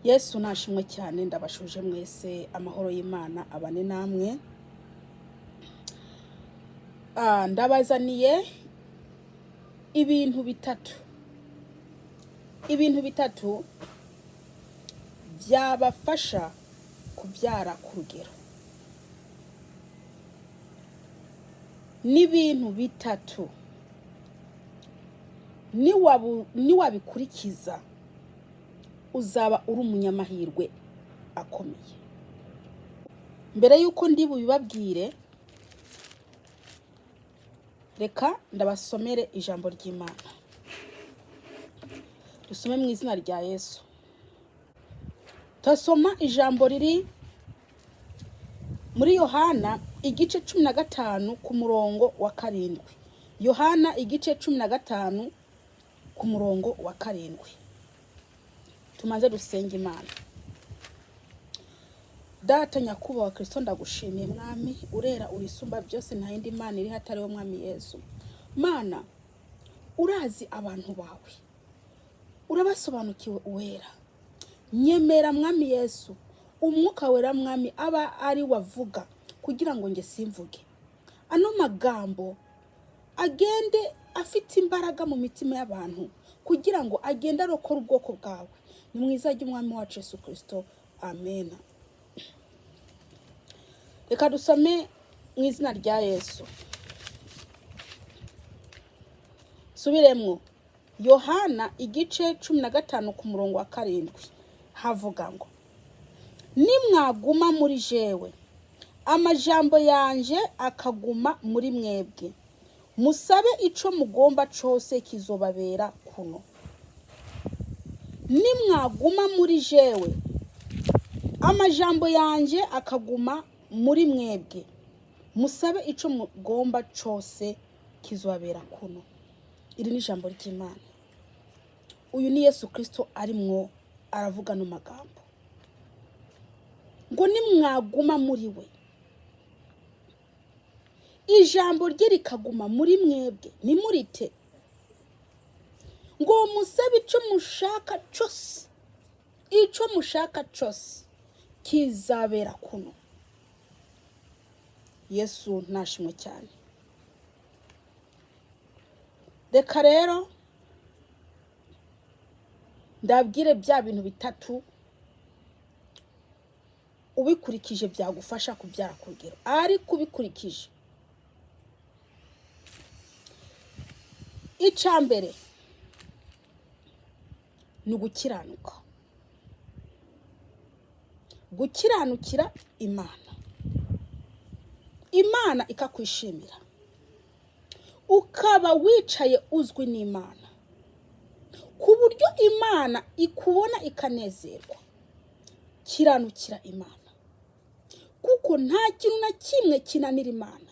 Yesu nashimwe cyane, ndabashuje mwese amahoro y'Imana abane namwe. Ndabazaniye ibintu bitatu byabafasha kubyara ku rugero. N'ibintu bitatu niwabikurikiza uzaba uri umunyamahirwe akomeye. Mbere yuko ndi bubibabwire, reka ndabasomere ijambo ry'Imana. Dusome mu izina rya Yesu. Tasoma ijambo riri muri Yohana igice 15 ku murongo wa 7. Yohana igice 15 ku murongo wa 7. Tumaze dusenga Imana. Data nyakubahwa Kristo, ndagushimiye mwami, urera urisumba byose, nta yindi Mana iri hatariho mwami Yesu. Mana, urazi abantu bawe, urabasobanukiwe uwera. Nyemera mwami Yesu, umwuka wera mwami aba ari wavuga kugira ngo nge simvuge. Ano magambo agende afite imbaraga mu mitima y'abantu kugira ngo agende arokora ubwoko bwawe. Ni mwiza ry'umwami wacu Yesu Kristo. Amen. Reka dusome mu izina rya Yesu. Subiremwo. Yohana igice 15 ku murongo wa 7 havuga ngo: nimwaguma muri jewe, amajambo yanje akaguma muri mwebwe, musabe ico mugomba cose kizobabera kuno. Nimwaguma muri jewe, amajambo yanje akaguma muri mwebwe, musabe ico mugomba cose kizobabera kuno. Iri ni ijambo ry'Imana. Uyu ni Yesu Kristo arimwo aravuga no magambo ngo nimwaguma muri we, ijambo rye rikaguma muri mwebwe, nimurite ngo musabe ico mushaka cose kizabera kuno. Yesu nashimwe cyane. Reka rero ndabwire bya bintu bitatu ubikurikije byagufasha kubyara ku rugero. Ariko ubikurikije, icambere ni ugukiranuka, gukiranukira Imana, Imana ikakwishimira, ukaba wicaye uzwi n'Imana ku buryo Imana ikubona ikanezerwa. Kiranukira Imana, kuko nta kintu na kimwe kinanira Imana.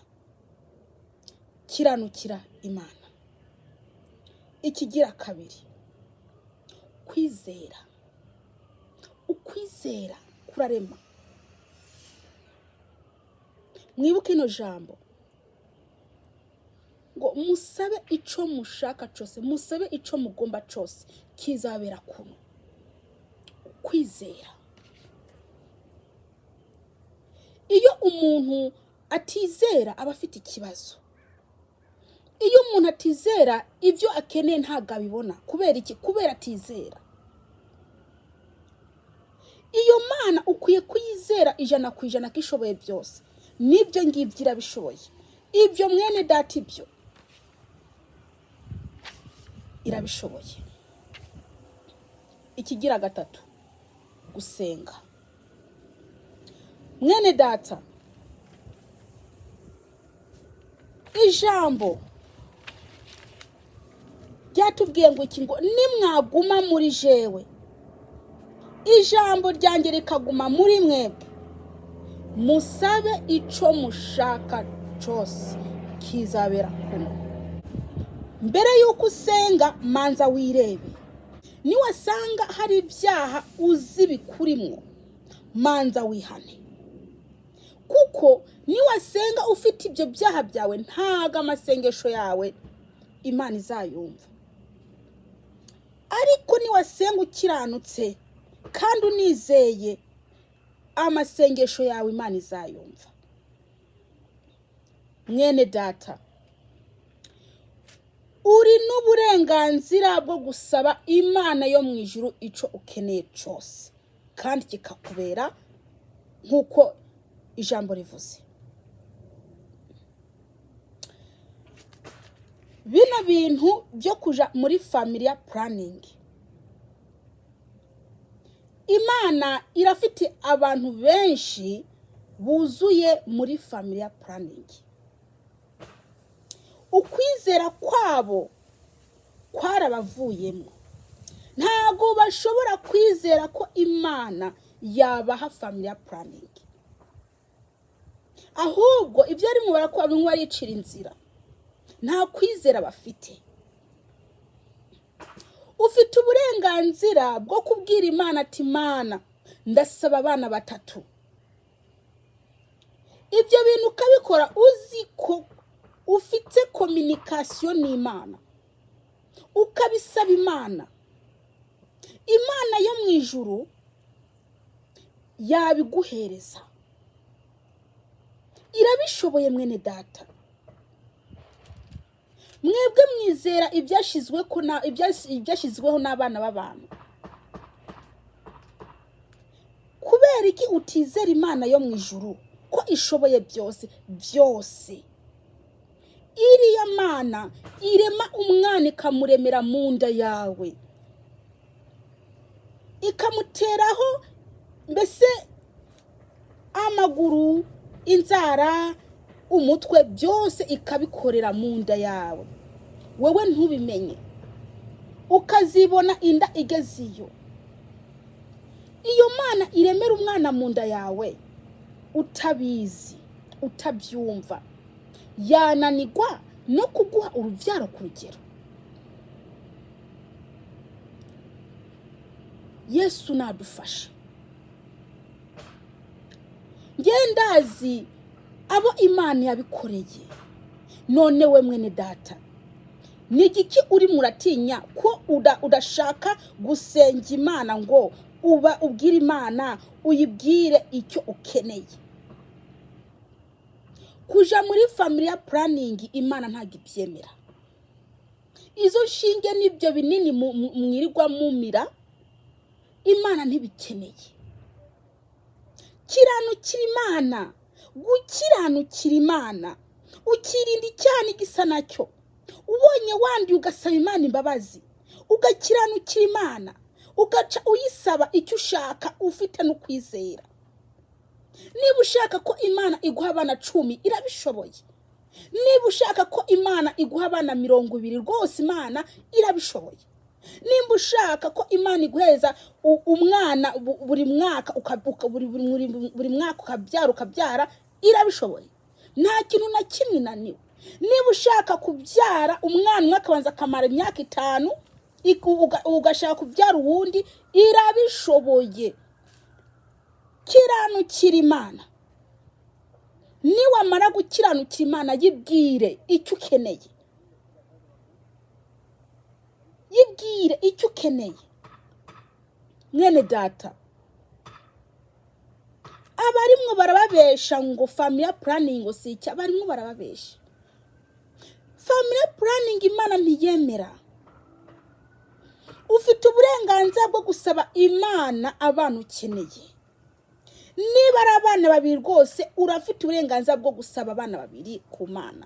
Kiranukira Imana. Ikigira kabiri, kwizera. Ukwizera kurarema. Mwibuke ino jambo ngo musabe ico mushaka cose, musabe ico mugomba cose kizabera kuno. Kwizera. Iyo umuntu atizera aba afite ikibazo. Iyo umuntu atizera ibyo akeneye ntago abibona. Kubera iki? Kubera atizera. Iyo Mana ukwiye kuyizera 100% ko ishoboye byose. Nibyo ngibyo irabishoboye. Ibyo mwene data ibyo irabishoboye. Ikigira gatatu, gusenga. Mwene data, ijambo ryatubwiye ngo iki, ngo nimwaguma muri jewe, ijambo ryanjye rikaguma muri mwebwe, musabe ico mushaka cose kizabera kuno. Mbere yuko usenga manza wirebe. Niwasanga hari ibyaha uzi bikurimwo, manza wihane. Kuko niwasenga ufite ibyo byaha byawe, ntaga amasengesho yawe Imana izayumva. Ariko niwasenga ukiranutse, kandi unizeye amasengesho yawe Imana izayumva. Mwene data, uri n'uburenganzira bwo gusaba Imana yo mu ijuru ico ukeneye cyose, kandi kikakubera nk'uko ijambo rivuze. Bino bintu byo kuja muri family planning, Imana irafite abantu benshi buzuye muri family planning. Ukwizera kwabo kwarabavuyemo, ntago bashobora kwizera ko Imana yabaha family planning. Ahubwo ibyo ari mu barakora bimwe baricira inzira, nta kwizera bafite. Ufite uburenganzira bwo kubwira Imana ati Imana ndasaba abana 3. Ibyo bintu ukabikora uzi ko ufite communication n'Imana, ukabisaba Imana. Imana yo mu ijuru yabiguhereza, irabishoboye. Mwene data, mwebwe mwizera ibyashizweho n'abana b'abantu. Kubera iki utizera Imana yo mu ijuru ko ishoboye byose? Iriya Mana irema umwana ikamuremera mu nda yawe, ikamuteraho mbese amaguru, inzara, umutwe, byose ikabikorera mu nda yawe. Wewe ntubimenye, ukazibona inda igeziyo. Iyo Mana iremera umwana mu nda yawe utabizi, utabyumva, yananigwa no kuguha urubyaro ku rugero. Yesu nadufasha. Ngendazi abo Imana yabikoreye. None we mwene data, ni igiki uri muratinya ko udashaka gusenga Imana ngo ubwire Imana uyibwire icyo ukeneye? Kuja muri family planning Imana ntago ibyemera. Izo nshinge nibyo binini mwirirwa mumira, Imana ntibikeneye. Kiranukira Imana, gukiranukira Imana, ukirinda cyane gisa nacyo. Ubonye wandi ugasaba Imana imbabazi, ugakiranukira Imana, ugaca uyisaba icyo ushaka ufite no kwizera. Niba ushaka ko Imana iguha abana 10, irabishoboye. Niba ushaka ko Imana iguha abana 20, rwose Imana irabishoboye. Nimba ushaka ko Imana iguheza umwana buri mwaka buri mwaka ukabyara, irabishoboye. Nta kintu na kimwe naniwe. Niba ushaka kubyara umwana akabanza akamara imyaka 5, ugashaka kubyara uwundi, irabishoboye. Kiranukira Imana. Niwamara gukiranukira Imana, yibwire icyo ukeneye. Yibwire icyo ukeneye. Mwene data, abarimwe barababesha ngo family planning si icyo. Abarimwe barababesha. Family planning Imana ntiyemera. Ufite uburenganzira bwo gusaba Imana abana ukeneye. Niba ari abana 2 rwose, urafite uburenganzira bwo gusaba abana 2 ku Mana.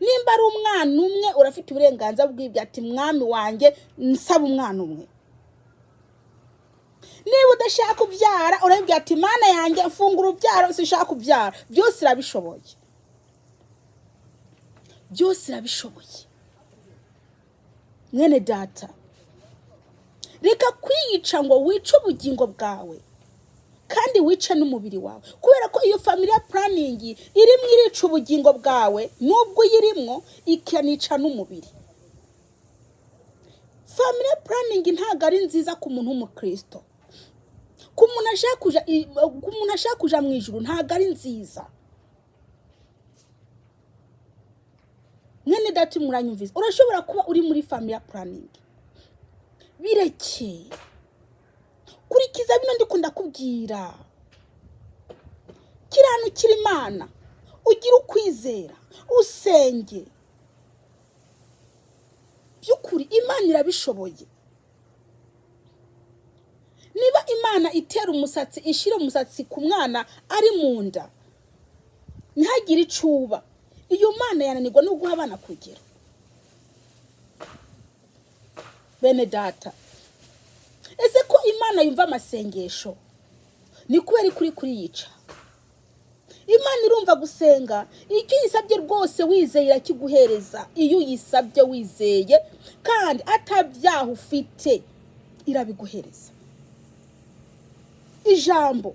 Nimba ari umwana umwe, urafite uburenganzira bw'ibyo ati mwami wanjye nsaba umwana umwe. Niba udashaka kubyara, urabwira ati Mana yanjye mfungura ubyaro, sishaka kubyara. Byose irabishoboye. Byose irabishoboye. Mwene data, reka kwiyica ngo wice ubugingo bwawe kandi wice n'umubiri wawe. Kubera ko iyo family planning irimo irica ubugingo bwawe, nubwo yirimwo ikanica n'umubiri. Family planning ntago ari nziza ku muntu w'umukristo. Ku muntu ashaka kuja mu ijuru ntago ari nziza. Mwene data muranyumvise, urashobora kuba uri muri family planning. Bireke. kurikiza bino ndikunda kubwira, kiranukira Imana, ugira ukwizera, usenge. Byukuri Imana irabishoboye. Niba Imana itera umusatsi, ishira umusatsi ku mwana ari mu nda, ntihagire icuba, iyo Mana yananirwa no guha abana kugira. Bene data, ese ko Imana yumva amasengesho, ni kubera kuri yica? Imana irumva gusenga, icyo yisabye rwose wizeye irakiguhereza. Iyo uyisabye wizeye kandi atabyaha ufite, irabiguhereza. Ijambo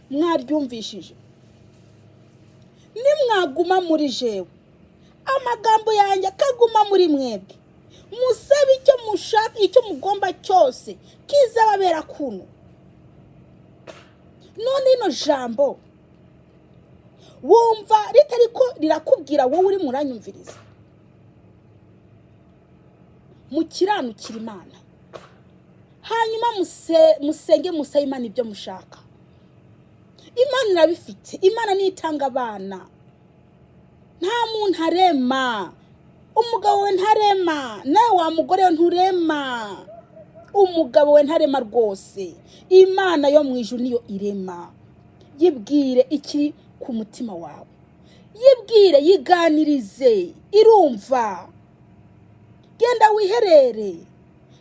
mwaryumvishije, nimwaguma muri jewe, amagambo yanjye akaguma muri mwebwe, musabe icyo mushaka, icyo mugomba cyose kizababera kuno. None ino jambo wumva ritariko rirakubwira wowe uri muranyumviriza? Mukiranukira Imana, hanyuma musenge, musabe Imana ibyo mushaka. Imana irabifite. Imana nitanga abana. Nta muntu arema, umugabo we ntarema, nawe wa mugore we nturema, umugabo we ntarema rwose. Imana yo mu ijuru niyo irema. Yibwire ikiri ku mutima wawe, yibwire, yiganirize, irumva. Genda wiherere,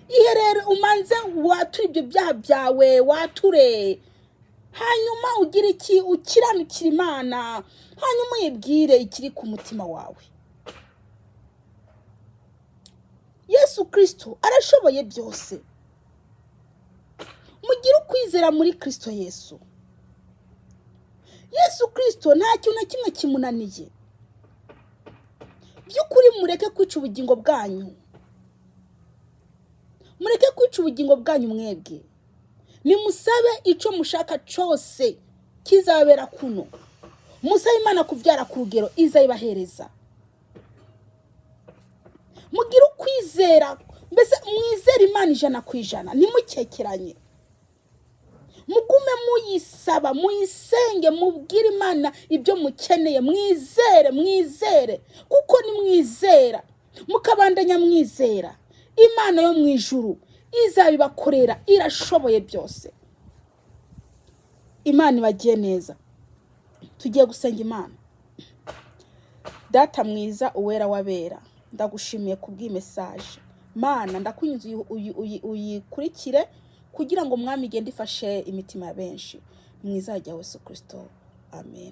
iherere, umanze wature ibyo byaha byawe, wature, hanyuma ugira iki, ukiranukira Imana, hanyuma yibwire ikiri ku mutima wawe. Yesu Kristo arashoboye byose. Mugira ukwizera muri Kristo Yesu. Yesu Kristo nta kintu na kimwe kimunaniye. Byukuri mureke kwica ubugingo bwanyu, mureke kwica ubugingo bwanyu mwebwe. Nimusabe icyo mushaka cyose kizabera kuno. Musabe Imana kubyara ku rugero, izayibahereza. Mugira ukwizera, mbese mwizere Imana 100%, ntimukekeranye. Mugume muyisaba, muyisenge, mubwire Imana ibyo mukeneye. Mwizere, kuko ni mwizera, mukabandanya mwizera, Imana yo mu ijuru izabibakorera. Irashoboye byose. Imana ibagiye neza. Tugiye gusenga Imana. Data mwiza, uwera wabera, ndagushimiye kubw'imesaje. Mana, ndakunyuze uyikurikire kugira ngo Mwami igende ifashe imitima ya benshi. Mwiza rya Yesu Kristo. Amen.